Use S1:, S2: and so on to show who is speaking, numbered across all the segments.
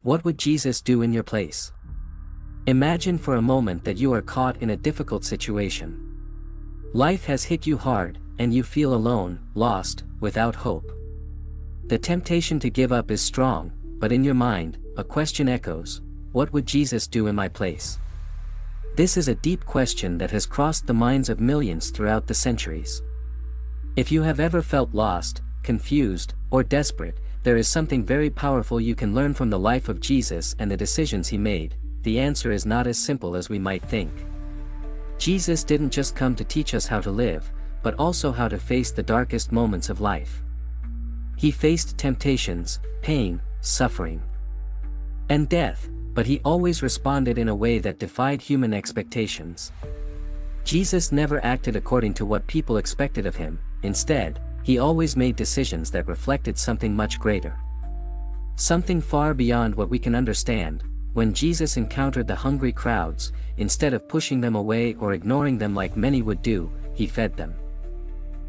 S1: What would Jesus do in your place? Imagine for a moment that you are caught in a difficult situation. Life has hit you hard, and you feel alone, lost, without hope. The temptation to give up is strong, but in your mind, a question echoes: what would Jesus do in my place? This is a deep question that has crossed the minds of millions throughout the centuries. If you have ever felt lost, confused, or desperate, there is something very powerful you can learn from the life of Jesus and the decisions he made. The answer is not as simple as we might think. Jesus didn't just come to teach us how to live, but also how to face the darkest moments of life. He faced temptations, pain, suffering, and death, but he always responded in a way that defied human expectations. Jesus never acted according to what people expected of him. Instead, he always made decisions that reflected something much greater, something far beyond what we can understand. When Jesus encountered the hungry crowds, instead of pushing them away or ignoring them like many would do, he fed them.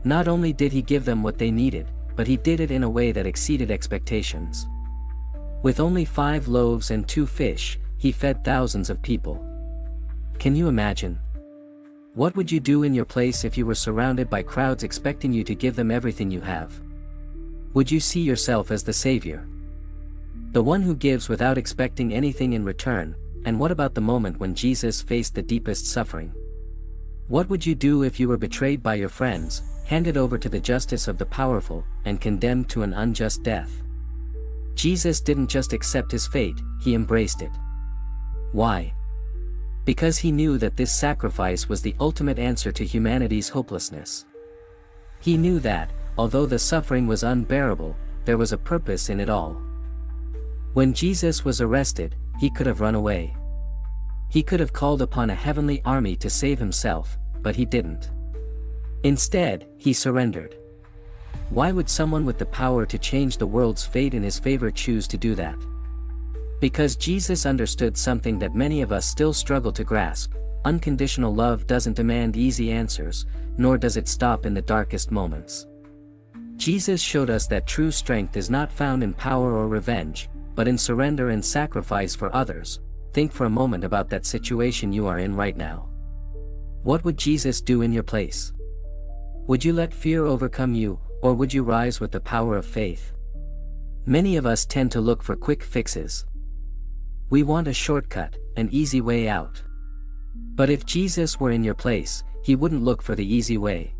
S1: Not only did he give them what they needed, but he did it in a way that exceeded expectations. With only 5 loaves and 2 fish, he fed thousands of people. Can you imagine? What would you do in your place if you were surrounded by crowds expecting you to give them everything you have? Would you see yourself as the Savior, the one who gives without expecting anything in return? And what about the moment when Jesus faced the deepest suffering? What would you do if you were betrayed by your friends, handed over to the justice of the powerful, and condemned to an unjust death? Jesus didn't just accept his fate, he embraced it. Why? Because he knew that this sacrifice was the ultimate answer to humanity's hopelessness. He knew that, although the suffering was unbearable, there was a purpose in it all. When Jesus was arrested, he could have run away. He could have called upon a heavenly army to save himself, but he didn't. Instead, he surrendered. Why would someone with the power to change the world's fate in his favor choose to do that? Because Jesus understood something that many of us still struggle to grasp: unconditional love doesn't demand easy answers, nor does it stop in the darkest moments. Jesus showed us that true strength is not found in power or revenge, but in surrender and sacrifice for others. Think for a moment about that situation you are in right now. What would Jesus do in your place? Would you let fear overcome you, or would you rise with the power of faith? Many of us tend to look for quick fixes. We want a shortcut, an easy way out. But if Jesus were in your place, he wouldn't look for the easy way.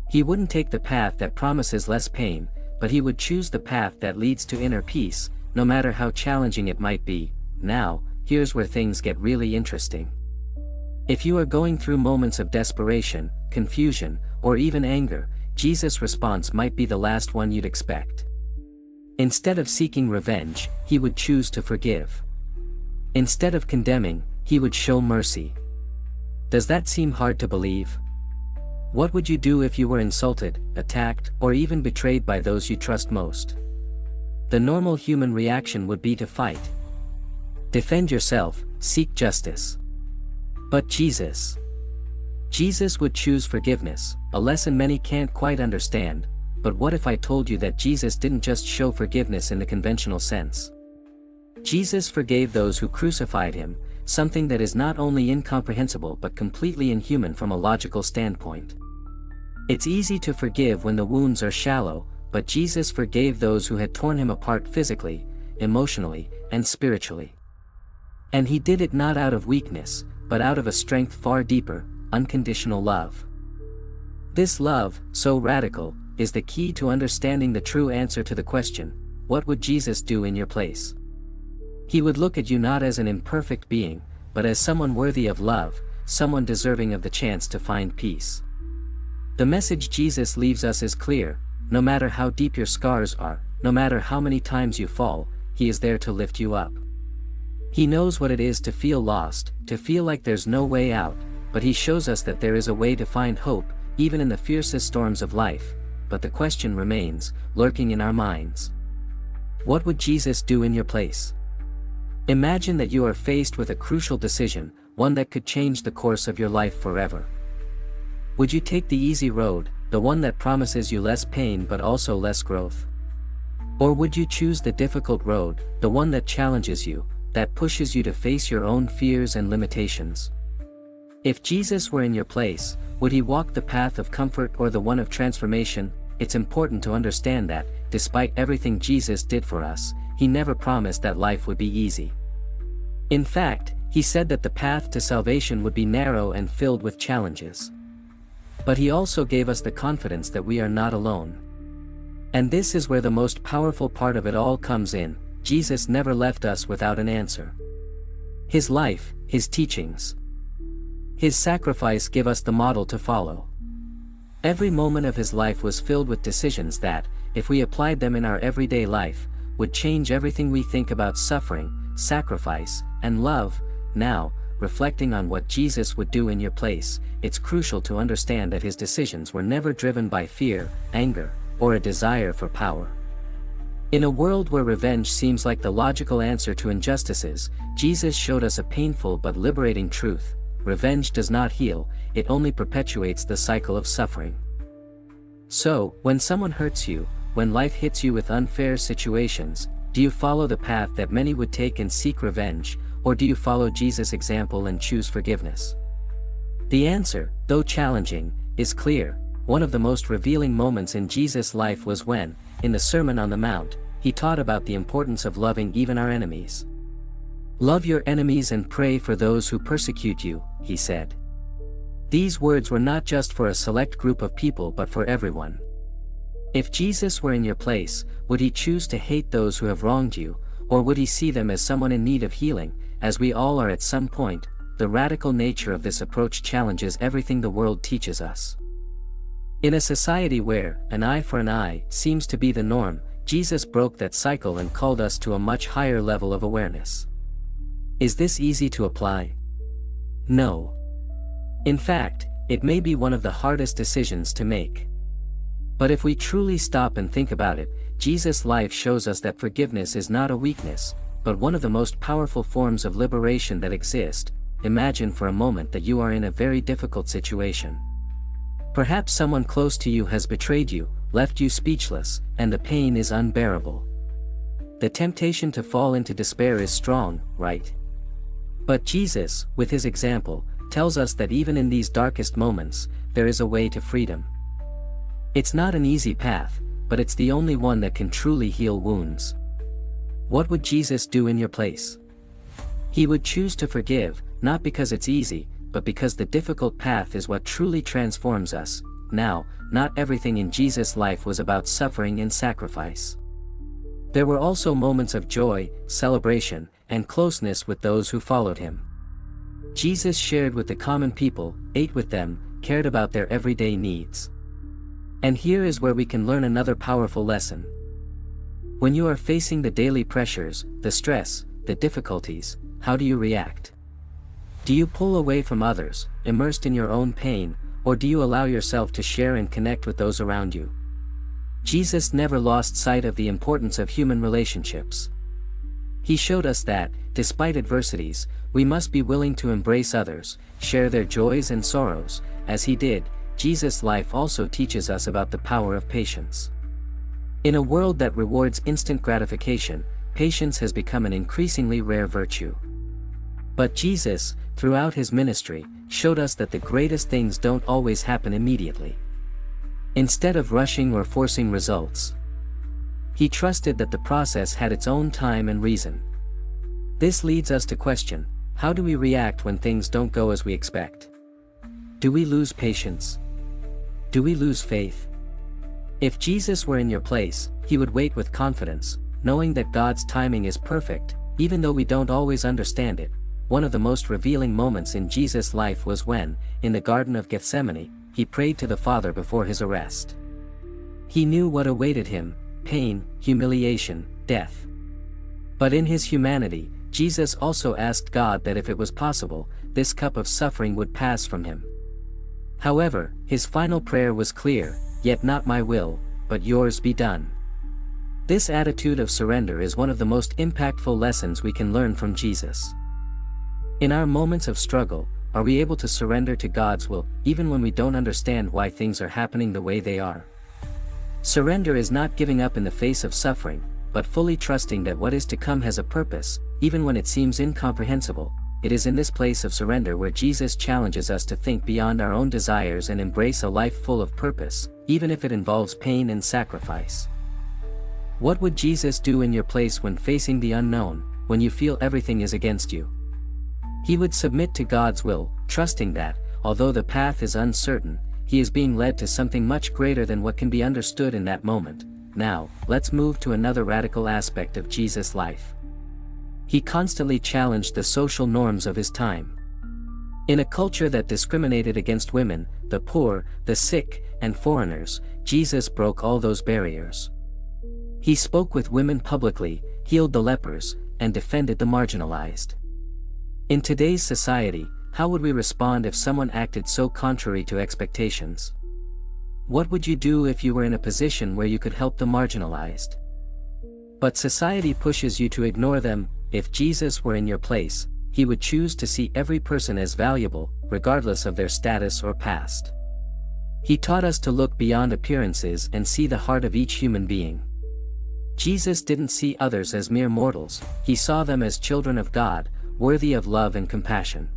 S1: He wouldn't take the path that promises less pain, but he would choose the path that leads to inner peace, no matter how challenging it might be. Now, here's where things get really interesting. If you are going through moments of desperation, confusion, or even anger, Jesus' response might be the last one you'd expect. Instead of seeking revenge, he would choose to forgive. Instead of condemning, he would show mercy. Does that seem hard to believe? What would you do if you were insulted, attacked, or even betrayed by those you trust most? The normal human reaction would be to fight. Defend yourself, seek justice. But Jesus would choose forgiveness, a lesson many can't quite understand. But what if I told you that Jesus didn't just show forgiveness in the conventional sense? Jesus forgave those who crucified him, something that is not only incomprehensible but completely inhuman from a logical standpoint. It's easy to forgive when the wounds are shallow, but Jesus forgave those who had torn him apart physically, emotionally, and spiritually. And he did it not out of weakness, but out of a strength far deeper: unconditional love. This love, so radical, is the key to understanding the true answer to the question, what would Jesus do in your place? He would look at you not as an imperfect being, but as someone worthy of love, someone deserving of the chance to find peace. The message Jesus leaves us is clear: no matter how deep your scars are, no matter how many times you fall, he is there to lift you up. He knows what it is to feel lost, to feel like there's no way out, but he shows us that there is a way to find hope, even in the fiercest storms of life. But the question remains, lurking in our minds. What would Jesus do in your place? Imagine that you are faced with a crucial decision, one that could change the course of your life forever. Would you take the easy road, the one that promises you less pain but also less growth? Or would you choose the difficult road, the one that challenges you, that pushes you to face your own fears and limitations? If Jesus were in your place, would he walk the path of comfort or the one of transformation? It's important to understand that, despite everything Jesus did for us, he never promised that life would be easy. In fact, he said that the path to salvation would be narrow and filled with challenges. But he also gave us the confidence that we are not alone. And this is where the most powerful part of it all comes in. Jesus never left us without an answer. His life, his teachings, his sacrifice give us the model to follow. Every moment of his life was filled with decisions that, if we applied them in our everyday life, would change everything we think about suffering, sacrifice, and love. Now, reflecting on what Jesus would do in your place, it's crucial to understand that his decisions were never driven by fear, anger, or a desire for power. In a world where revenge seems like the logical answer to injustices, Jesus showed us a painful but liberating truth. Revenge does not heal, it only perpetuates the cycle of suffering. So, when someone hurts you, when life hits you with unfair situations, do you follow the path that many would take and seek revenge, or do you follow Jesus' example and choose forgiveness? The answer, though challenging, is clear. One of the most revealing moments in Jesus' life was when, in the Sermon on the Mount, he taught about the importance of loving even our enemies. "Love your enemies and pray for those who persecute you," he said. These words were not just for a select group of people but for everyone. If Jesus were in your place, would he choose to hate those who have wronged you, or would he see them as someone in need of healing, as we all are at some point? The radical nature of this approach challenges everything the world teaches us. In a society where an eye for an eye seems to be the norm, Jesus broke that cycle and called us to a much higher level of awareness. Is this easy to apply? No. In fact, it may be one of the hardest decisions to make. But if we truly stop and think about it, Jesus' life shows us that forgiveness is not a weakness, but one of the most powerful forms of liberation that exist. Imagine for a moment that you are in a very difficult situation. Perhaps someone close to you has betrayed you, left you speechless, and the pain is unbearable. The temptation to fall into despair is strong, right? But Jesus, with his example, tells us that even in these darkest moments, there is a way to freedom. It's not an easy path, but it's the only one that can truly heal wounds. What would Jesus do in your place? He would choose to forgive, not because it's easy, but because the difficult path is what truly transforms us. Now, not everything in Jesus' life was about suffering and sacrifice. There were also moments of joy, celebration, and closeness with those who followed him. Jesus shared with the common people, ate with them, cared about their everyday needs. And here is where we can learn another powerful lesson. When you are facing the daily pressures, the stress, the difficulties, how do you react? Do you pull away from others, immersed in your own pain, or do you allow yourself to share and connect with those around you? Jesus never lost sight of the importance of human relationships. He showed us that, despite adversities, we must be willing to embrace others, share their joys and sorrows. As he did, Jesus' life also teaches us about the power of patience. In a world that rewards instant gratification, patience has become an increasingly rare virtue. But Jesus, throughout his ministry, showed us that the greatest things don't always happen immediately. Instead of rushing or forcing results, he trusted that the process had its own time and reason. This leads us to question, how do we react when things don't go as we expect? Do we lose patience? Do we lose faith? If Jesus were in your place, he would wait with confidence, knowing that God's timing is perfect, even though we don't always understand it. One of the most revealing moments in Jesus' life was when, in the Garden of Gethsemane, he prayed to the Father before his arrest. He knew what awaited him: pain, humiliation, death. But in his humanity, Jesus also asked God that if it was possible, this cup of suffering would pass from him. However, his final prayer was clear: "Yet not my will, but yours be done." This attitude of surrender is one of the most impactful lessons we can learn from Jesus. In our moments of struggle, are we able to surrender to God's will, even when we don't understand why things are happening the way they are? Surrender is not giving up in the face of suffering, but fully trusting that what is to come has a purpose, even when it seems incomprehensible. It is in this place of surrender where Jesus challenges us to think beyond our own desires and embrace a life full of purpose, even if it involves pain and sacrifice. What would Jesus do in your place when facing the unknown, when you feel everything is against you? He would submit to God's will, trusting that, although the path is uncertain, he is being led to something much greater than what can be understood in that moment. Now, let's move to another radical aspect of Jesus' life. He constantly challenged the social norms of his time. In a culture that discriminated against women, the poor, the sick, and foreigners, Jesus broke all those barriers. He spoke with women publicly, healed the lepers, and defended the marginalized. In today's society, how would we respond if someone acted so contrary to expectations? What would you do if you were in a position where you could help the marginalized? But society pushes you to ignore them. If Jesus were in your place, he would choose to see every person as valuable, regardless of their status or past. He taught us to look beyond appearances and see the heart of each human being. Jesus didn't see others as mere mortals, he saw them as children of God, worthy of love and compassion.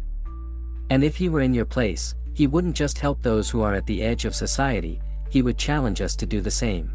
S1: And if he were in your place, he wouldn't just help those who are at the edge of society, he would challenge us to do the same.